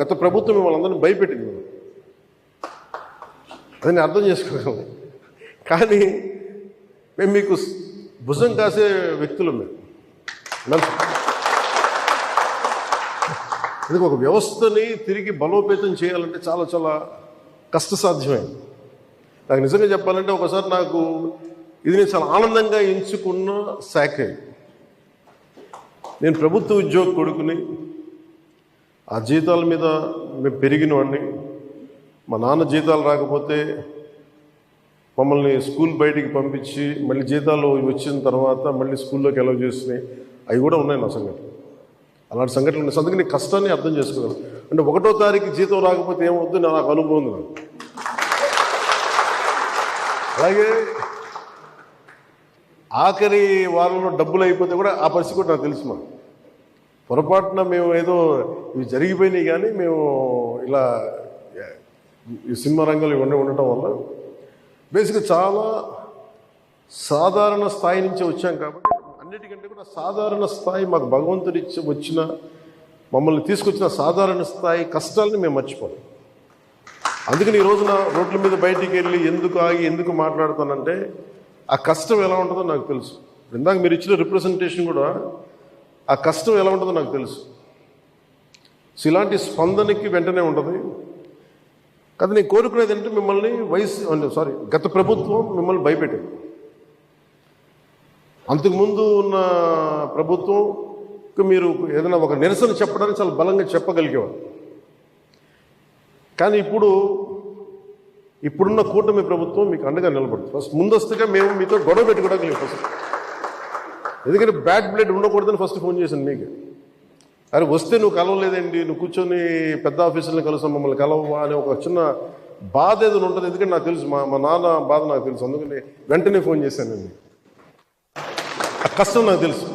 గత ప్రభుత్వం మిమ్మల్ని అందరినీ భయపెట్టింది, అది నేను అర్థం చేసుకోగలను. కానీ మేము మీకు భుజం కాసే వ్యక్తులు. ఇది ఒక వ్యవస్థని తిరిగి బలోపేతం చేయాలంటే చాలా చాలా కష్టసాధ్యమైంది. నాకు నిజంగా చెప్పాలంటే ఒకసారి నాకు ఇది నేను చాలా ఆనందంగా ఎంచుకున్న శాఖ. నేను ప్రభుత్వ ఉద్యోగ కొడుకుని, ఆ జీతాల మీద మేము పెరిగిన వాడిని. మా నాన్న జీతాలు రాకపోతే మమ్మల్ని స్కూల్ బయటికి పంపించి మళ్ళీ జీతాలు వచ్చిన తర్వాత మళ్ళీ స్కూల్లోకి అలౌ చేసినాయి అవి కూడా ఉన్నాయి నా సంఘటన. అలాంటి సంఘటనలు ఉన్నాయి. అందుకని కష్టాన్ని అర్థం చేసుకోగలను. అంటే 1వ తారీఖు జీతం రాకపోతే ఏమవుద్దు నాకు అనుభవం ఉంది. నాకు అలాగే ఆఖరి వారంలో డబ్బులు అయిపోతే కూడా ఆ పరిస్థితి కూడా నాకు తెలుసు. మాకు పొరపాటున మేము ఏదో ఇవి జరిగిపోయినాయి, కానీ మేము ఇలా ఈ సినిమా రంగంలో ఇవన్నీ ఉండటం వల్ల బేసిక్గా చాలా సాధారణ స్థాయి నుంచి వచ్చాం. కాబట్టి అన్నిటికంటే కూడా సాధారణ స్థాయి మాకు భగవంతుడి వచ్చిన మమ్మల్ని తీసుకొచ్చిన సాధారణ స్థాయి కష్టాలని మేము మర్చిపోం. అందుకని ఈ రోజున రోడ్ల మీద బయటికి వెళ్ళి ఎందుకు ఆగి ఎందుకు మాట్లాడుతానంటే ఆ కష్టం ఎలా ఉంటుందో నాకు తెలుసు. ఇందాక మీరు ఇచ్చిన రిప్రజెంటేషన్ కూడా ఆ కష్టం ఎలా ఉంటుందో నాకు తెలుసు. సో ఇలాంటి స్పందనకి వెంటనే ఉంటుంది. కదా నేను కోరుకునేది అంటే మిమ్మల్ని గత ప్రభుత్వం మిమ్మల్ని భయపెట్టింది. అంతకుముందు ఉన్న ప్రభుత్వంకి మీరు ఏదైనా ఒక నిరసన చెప్పడానికి చాలా బలంగా చెప్పగలిగేవారు. కానీ ఇప్పుడున్న కూటమి ప్రభుత్వం మీకు అండగా నిలబడుతుంది. ఫస్ట్ ముందస్తుగా మేము మీతో గొడవ పెట్టుకోవడానికి లేదు ఫస్ట్. ఎందుకంటే బ్యాడ్ బ్లడ్ ఉండకూడదని ఫస్ట్ ఫోన్ చేశాను మీకు. అరే వస్తే నువ్వు కలవలేదండి, నువ్వు కూర్చొని పెద్ద ఆఫీసులను కలుస్తాం, మమ్మల్ని కలవవా అని ఒక చిన్న బాధ ఏదైనా ఉంటుంది. ఎందుకంటే నాకు తెలుసు, మా నాన్న బాధ నాకు తెలుసు. అందుకని వెంటనే ఫోన్ చేశానండి. ఆ కష్టం నాకు తెలుసు.